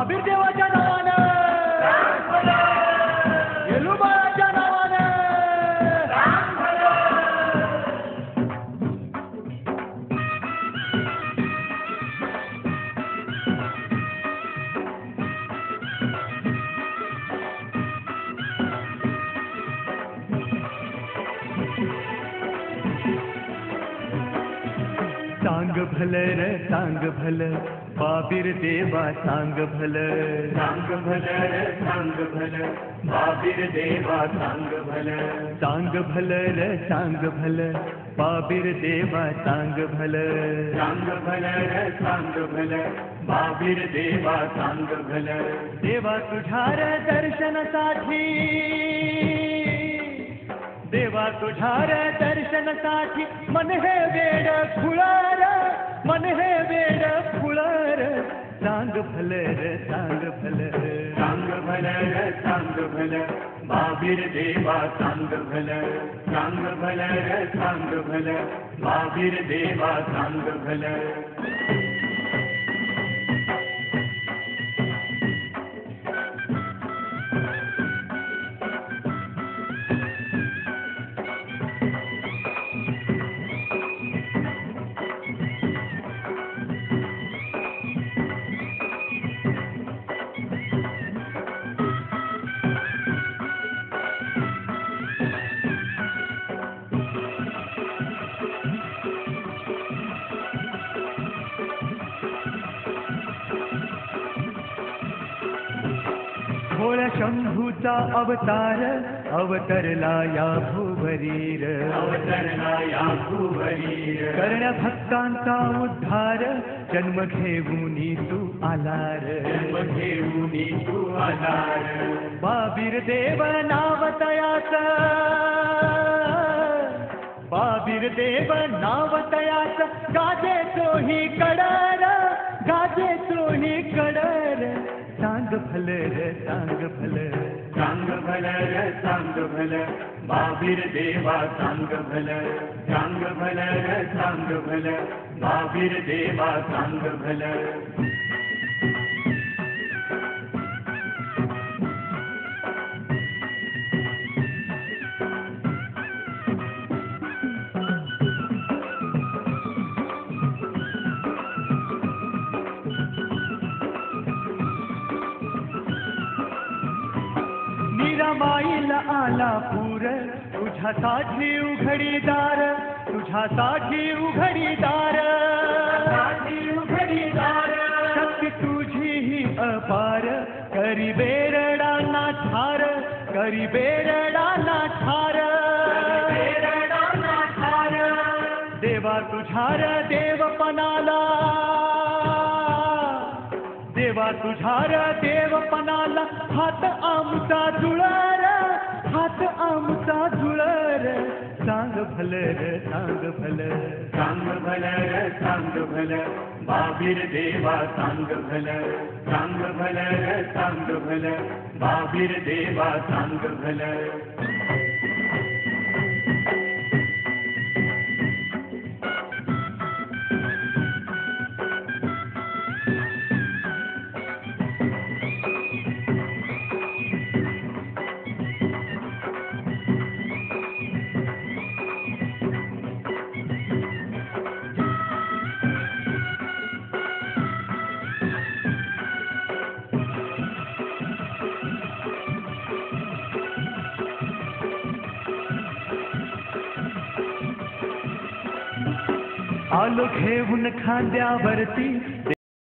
महावीर देवाच्या नावानं, येलुबाच्या नावानं. सांग भलं र सांग भलं, बाबीर देवा सांग भलं. सांग भलं रे सांग भलं, बाबीर देवा सांग भलं. सांग भलं र सांग भलं, बाबीर देवा सांग भलं. सांग भलं रे सांग भलं, बाबीर देवा सांग भलं. देवा तुझ्या र दर्शनासाठी, देवा तुझ्या र दर्शनासाठी मन हे वेड फुलार, मन हे वेड फुलार. सांग भलं र सांग भलं. सांग भलं रे सांग भलं, बाबीर देवा सांग भलं. सांग भलं रे सांग भलं, बाबीर देवा सांग भलं. भोळ्या शंभूचा अवतार, अवतरला या भुवरीर. अवतरला या भुवरीर. करण्या भक्तांचा उद्धार, जन्म घेऊन तू आलार. जन्म घेऊन तू आलार. बाबीर देव नाव तयाच, बाबीर देव नाव तयाच. गाजे तोही कडर, गाजे तोही कडर. सांग भलं र सांग भलं. सांग भलं रे सांग भलं, बाबीर देवा सांग भलं. सांग भलं रे सांग भलं, बाबीर देवा सांग भलं. मीराबाईला आला पूर, तुझ्यासाठी उघडीदार, तुझ्यासाठी उघडीदार. शक्ती तुझी ही अपार, करी बेरडाना ठार, करी बेरडाना ठार. देवा तुझ्या र देवपणाला, देवा तुझ्या र देवपणाला. हात आमचा जुळर, हात आमचा जुळर. सांग भलं र सांग भलं. सांग भलं रे सांग भलं, बाबीर देवा सांग भलं. सांग भलं रे सांग भलं, बाबीर देवा सांग भलं. आलो घेऊन खांद्यावरती